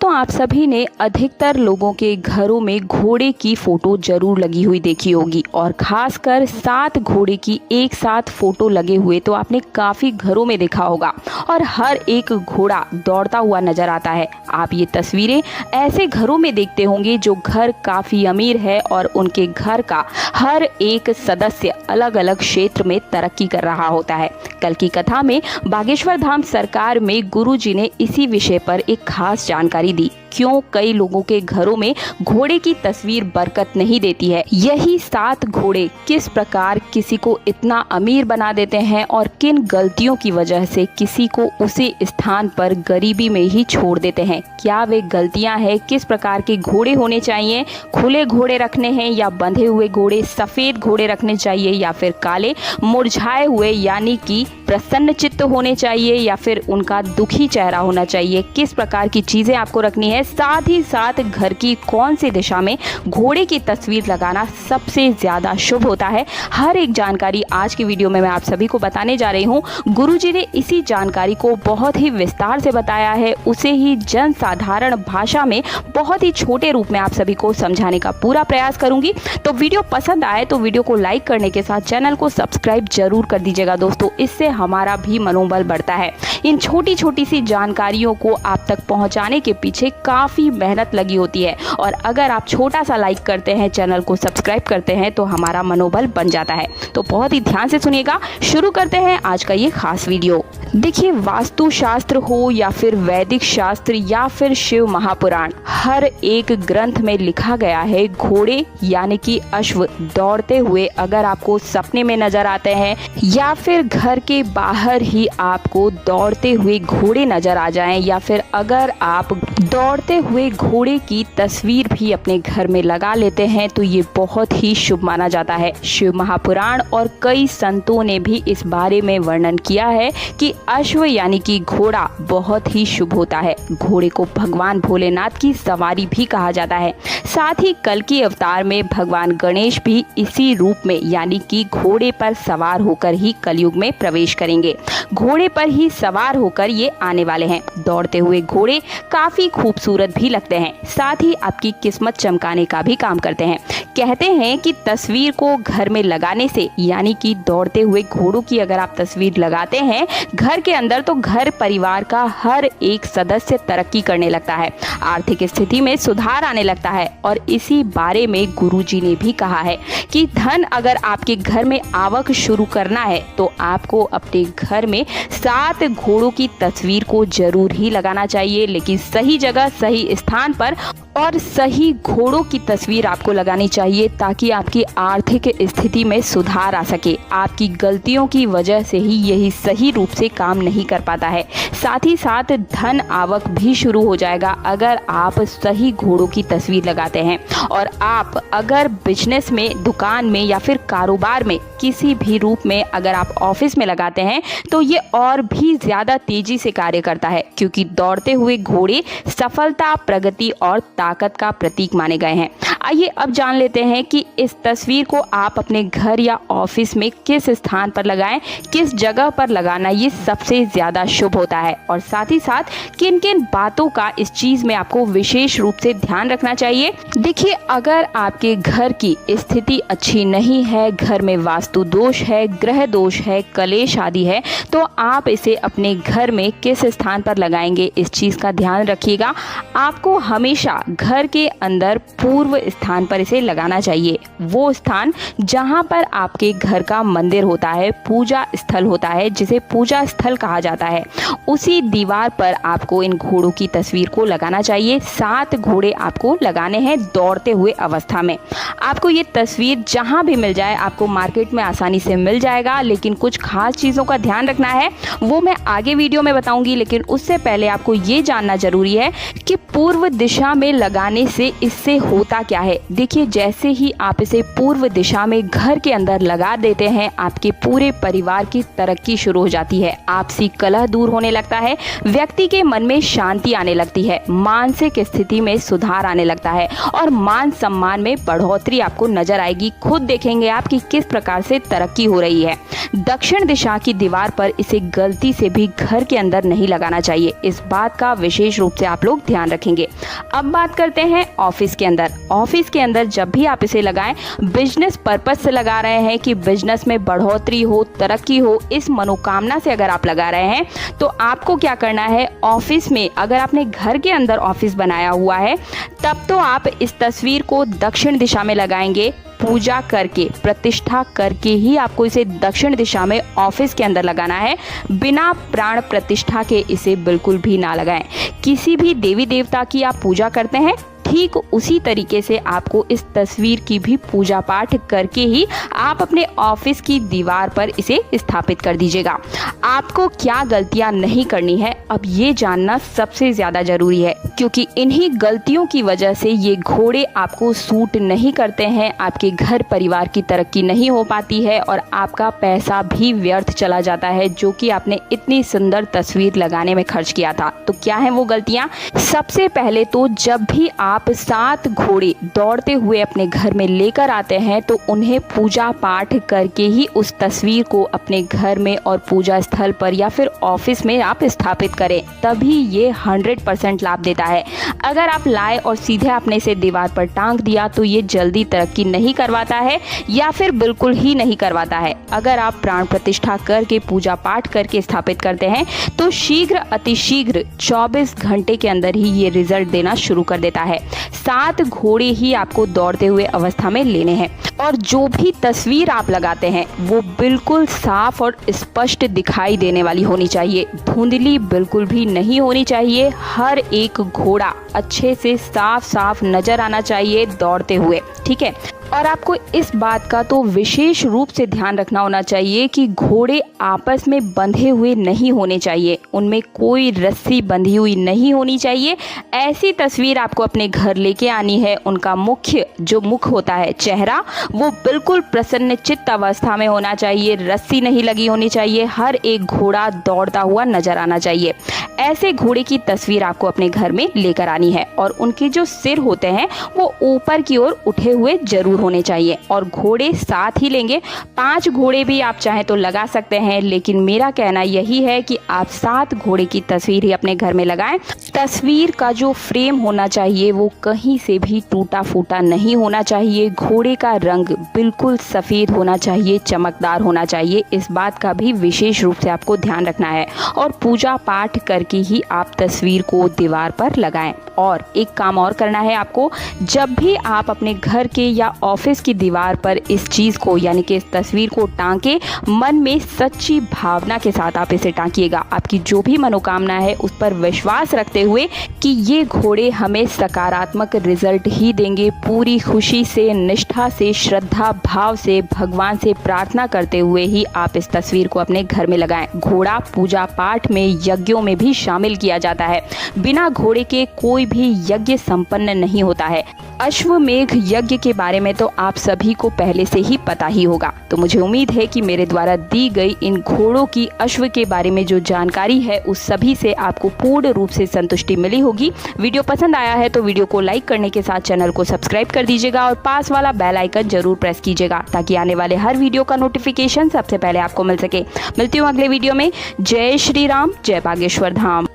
दोस्तों, आप सभी ने अधिकतर लोगों के घरों में घोड़े की फोटो जरूर लगी हुई देखी होगी और खासकर 7 घोड़े की एक साथ फोटो लगे हुए तो आपने काफी घरों में देखा होगा और हर एक घोड़ा दौड़ता हुआ नजर आता है। आप ये तस्वीरें ऐसे घरों में देखते होंगे जो घर काफी अमीर है और उनके घर का हर एक सदस्य अलग अलग क्षेत्र में तरक्की कर रहा होता है। कल की कथा में बागेश्वर धाम सरकार में गुरुजी ने इसी विषय पर एक खास जानकारी दी। क्यों कई लोगों के घरों में घोड़े की तस्वीर बरकत नहीं देती है, यही 7 घोड़े किस प्रकार किसी को इतना अमीर बना देते हैं और किन गलतियों की वजह से किसी को उसी स्थान पर गरीबी में ही छोड़ देते हैं। क्या वे गलतियां हैं, किस प्रकार के घोड़े होने चाहिए, खुले घोड़े रखने हैं या बंधे हुए घोड़े, सफेद घोड़े रखने चाहिए या फिर काले, मुरझाए हुए यानी कि प्रसन्न चित्त होने चाहिए या फिर उनका दुखी चेहरा होना चाहिए, किस प्रकार की चीजें आपको रखनी है, साथ ही साथ घर की कौन सी दिशा में घोड़े की तस्वीर लगाना सबसे ज्यादा शुभ होता है। हर एक जानकारी आज की वीडियो में मैं आप सभी को बताने जा रही हूँ। गुरुजी ने इसी जानकारी को बहुत ही विस्तार से बताया है, उसे ही जन साधारण भाषा में बहुत ही छोटे रूप में आप सभी को समझाने का पूरा प्रयास करूंगी। तो वीडियो पसंद आए तो वीडियो को लाइक करने के साथ चैनल को सब्सक्राइब जरूर कर दीजिएगा दोस्तों, इससे हमारा भी मनोबल बढ़ता है। इन छोटी छोटी सी जानकारियों को आप तक पहुंचाने के पीछे काफी मेहनत लगी होती है और अगर आप छोटा सा लाइक करते हैं, चैनल को सब्सक्राइब करते हैं तो हमारा मनोबल बन जाता है। तो बहुत ही ध्यान से सुनिएगा। शुरू करते हैं आज का ये खास वीडियो। देखिए, वास्तु शास्त्र हो या फिर वैदिक शास्त्र या फिर शिव महापुराण, हर एक ग्रंथ में लिखा गया है घोड़े यानी कि अश्व दौड़ते हुए अगर आपको सपने में नजर आते हैं या फिर घर के बाहर ही आपको दौड़ते हुए घोड़े नजर आ जाएं या फिर अगर आप दौड़ते हुए घोड़े की तस्वीर भी अपने घर में लगा लेते हैं तो ये बहुत ही शुभ माना जाता है। शिव महापुराण और कई संतों ने भी इस बारे में वर्णन किया है कि अश्व यानी कि घोड़ा बहुत ही शुभ होता है। घोड़े को भगवान भोलेनाथ की सवारी भी कहा जाता है। साथ ही कल की अवतार में भगवान गणेश भी इसी रूप में यानी कि घोड़े पर सवार होकर ही कलयुग में प्रवेश करेंगे। घोड़े पर ही सवार होकर ये आने वाले हैं। दौड़ते हुए घोड़े काफी खूबसूरत भी लगते हैं, साथ ही आपकी किस्मत चमकाने का भी काम करते हैं। कहते हैं कि तस्वीर को घर में लगाने से यानी कि दौड़ते हुए घोड़ों की अगर आप तस्वीर लगाते हैं घर के अंदर तो घर परिवार का हर एक सदस्य तरक्की करने लगता है, आर्थिक स्थिति में सुधार आने लगता है। और इसी बारे में गुरुजी ने भी कहा है कि धन अगर आपके घर में आवक शुरू करना है तो आपको अपने घर में 7 घोड़ों की तस्वीर को जरूर ही लगाना चाहिए, लेकिन सही जगह सही स्थान पर और सही घोड़ों की तस्वीर आपको लगानी चाहिए ताकि आपकी आर्थिक स्थिति में सुधार आ सके। आपकी गलतियों की वजह से ही यही सही रूप से काम नहीं कर पाता है। साथ ही साथ धन आवक भी शुरू हो जाएगा अगर आप सही घोड़ों की तस्वीर लगाते हैं। और आप अगर बिजनेस में, दुकान में या फिर कारोबार में किसी भी रूप में अगर आप ऑफिस में लगाते हैं तो ये और भी ज्यादा तेजी से कार्य करता है, क्योंकि दौड़ते हुए घोड़े सफलता, प्रगति और ताकत का प्रतीक माने गए हैं। आइए अब जान लेते हैं कि इस तस्वीर को आप अपने घर या ऑफिस में किस स्थान पर लगाएं, किस जगह पर लगाना ये सबसे ज्यादा शुभ होता है और साथ ही साथ किन किन बातों का इस चीज में आपको विशेष रूप से ध्यान रखना चाहिए। देखिए, अगर आपके घर की स्थिति अच्छी नहीं है, घर में वास्तु दोष है, ग्रह दोष है, कलेश आदि है, तो आप इसे अपने घर में किस स्थान पर लगाएंगे इस चीज का ध्यान रखिएगा। आपको हमेशा घर के अंदर पूर्व स्थान पर इसे लगाना चाहिए, वो स्थान जहां पर आपके घर का मंदिर होता है, पूजा स्थल होता है, जिसे पूजा स्थल कहा जाता है, उसी दीवार पर आपको इन घोड़ों की तस्वीर को लगाना चाहिए। 7 घोड़े आपको लगाने हैं दौड़ते हुए अवस्था में। आपको ये तस्वीर जहां भी मिल जाए, आपको मार्केट में आसानी से मिल जाएगा, लेकिन कुछ खास चीजों का ध्यान रखना है, वो मैं आगे वीडियो में बताऊंगी। लेकिन उससे पहले आपको ये जानना जरूरी है कि पूर्व दिशा में लगाने से इससे होता क्या क्या है? देखिए, जैसे ही आप इसे पूर्व दिशा में घर के अंदर लगा देते हैं, आपके पूरे परिवार की तरक्की शुरू हो जाती है। आपसी कलह दूर होने लगता है, व्यक्ति के मन में शांति आने लगती है, मानसिक स्थिति में सुधार आने लगता है और मान सम्मान में बढ़ोतरी आपको नजर आएगी। खुद देखेंगे आप कि किस प्रकार से तरक्की हो रही है। दक्षिण दिशा की दीवार पर इसे गलती से भी घर के अंदर नहीं लगाना चाहिए। इस बात का विशेष रूप से आप लोग ध्यान रखेंगे। अब बात करते हैं ऑफिस के अंदर। ऑफिस के अंदर जब भी आप इसे लगाएं, बिजनेस पर्पज से लगा रहे हैं कि बिजनेस में बढ़ोतरी हो, तरक्की हो, इस मनोकामना से अगर आप लगा रहे हैं तो आपको क्या करना है, ऑफिस में अगर आपने घर के अंदर ऑफिस बनाया हुआ है तब तो आप इस तस्वीर को दक्षिण दिशा में लगाएंगे। पूजा करके, प्रतिष्ठा करके ही आपको इसे दक्षिण दिशा में ऑफिस के अंदर लगाना है। बिना प्राण प्रतिष्ठा के इसे बिल्कुल भी ना लगाएं। किसी भी देवी देवता की आप पूजा करते हैं, ठीक उसी तरीके से आपको इस तस्वीर की भी पूजा पाठ करके ही आप अपने ऑफिस की दीवार पर इसे स्थापित कर दीजिएगा। आपको क्या गलतियां नहीं करनी है, अब ये जानना सबसे ज़्यादा ज़रूरी है, क्योंकि इन्हीं गलतियों की वजह से ये घोड़े आपको सूट नहीं करते हैं, आपके घर परिवार की तरक्की नहीं हो पाती है और आपका पैसा भी व्यर्थ चला जाता है, जो कि आपने इतनी सुंदर तस्वीर लगाने में खर्च किया था। तो क्या है वो गलतियाँ? सबसे पहले तो जब भी आप 7 घोड़े दौड़ते हुए अपने घर में लेकर आते हैं तो उन्हें पूजा पाठ करके ही उस तस्वीर को अपने घर में और पूजा स्थल पर या फिर ऑफिस में आप स्थापित करें, तभी ये 100% लाभ देता है। अगर आप लाए और सीधे आपने इसे दीवार पर टांग दिया तो ये जल्दी तरक्की नहीं करवाता है या फिर बिल्कुल ही नहीं करवाता है। अगर आप प्राण प्रतिष्ठा करके, पूजा पाठ करके स्थापित करते हैं तो शीघ्र अतिशीघ्र 24 घंटे के अंदर ही ये रिजल्ट देना शुरू कर देता है। 7 घोड़े ही आपको दौड़ते हुए अवस्था में लेने हैं और जो भी तस्वीर आप लगाते हैं वो बिल्कुल साफ और स्पष्ट दिखाई देने वाली होनी चाहिए। धुंधली बिल्कुल भी नहीं होनी चाहिए। हर एक घोड़ा अच्छे से साफ साफ नजर आना चाहिए दौड़ते हुए, ठीक है। और आपको इस बात का तो विशेष रूप से ध्यान रखना होना चाहिए कि घोड़े आपस में बंधे हुए नहीं होने चाहिए, उनमें कोई रस्सी बंधी हुई नहीं होनी चाहिए। ऐसी तस्वीर आपको अपने घर लेके आनी है। उनका मुख्य जो मुख होता है, चेहरा, वो बिल्कुल प्रसन्नचित्त अवस्था में होना चाहिए, रस्सी नहीं लगी होनी चाहिए। हर एक घोड़ा दौड़ता हुआ नजर आना चाहिए। ऐसे घोड़े की तस्वीर आपको अपने घर में लेकर आनी है और उनके जो सिर होते हैं वो ऊपर की ओर उठे हुए जरूर होने चाहिए और घोड़े साथ ही लेंगे। 5 घोड़े भी आप चाहें तो लगा सकते हैं, लेकिन मेरा कहना यही है कि आप 7 घोड़े की तस्वीर ही अपने घर में लगाएं। तस्वीर का जो फ्रेम होना चाहिए वो कहीं से भी टूटा फूटा नहीं होना चाहिए। घोड़े का रंग बिल्कुल सफ़ेद होना चाहिए, चमकदार होना चाहिए। इस बात का भी विशेष रूप से आपको ध्यान रखना है और पूजा पाठ करके ही आप तस्वीर को दीवार पर लगाएं। और एक काम और करना है आपको, जब भी आप अपने घर के या ऑफिस की दीवार पर इस चीज़ को यानी कि इस तस्वीर को टांके, मन में सच्ची भावना के साथ आप इसे टांकिएगा। आपकी जो भी मनोकामना है उस पर विश्वास रखते हुए कि ये घोड़े हमें सकारात्मक रिजल्ट ही देंगे। पूरी खुशी से, निष्ठा से, श्रद्धा भाव से, भगवान से प्रार्थना करते हुए ही आप इस तस्वीर को अपने घर में लगाएं। घोड़ा पूजा पाठ में, यज्ञों में भी शामिल किया जाता है। बिना घोड़े के कोई भी यज्ञ संपन्न नहीं होता है। अश्वमेघ यज्ञ के बारे में तो आप सभी को पहले से ही पता ही होगा। तो मुझे उम्मीद है कि मेरे द्वारा दी गई इन घोड़ों की अश्व के बारे में जो जानकारी है उस सभी से आपको पूर्ण रूप से संतुष्टि मिली होगी। वीडियो पसंद आया है तो वीडियो को लाइक करने के साथ चैनल को सब्सक्राइब कर दीजिएगा और पास वाला बेल आइकन जरूर प्रेस कीजिएगा ताकि आने वाले हर वीडियो का नोटिफिकेशन सबसे पहले आपको मिल सके। मिलती हूँ अगले वीडियो में। जय श्री राम, जय बागेश्वर धाम।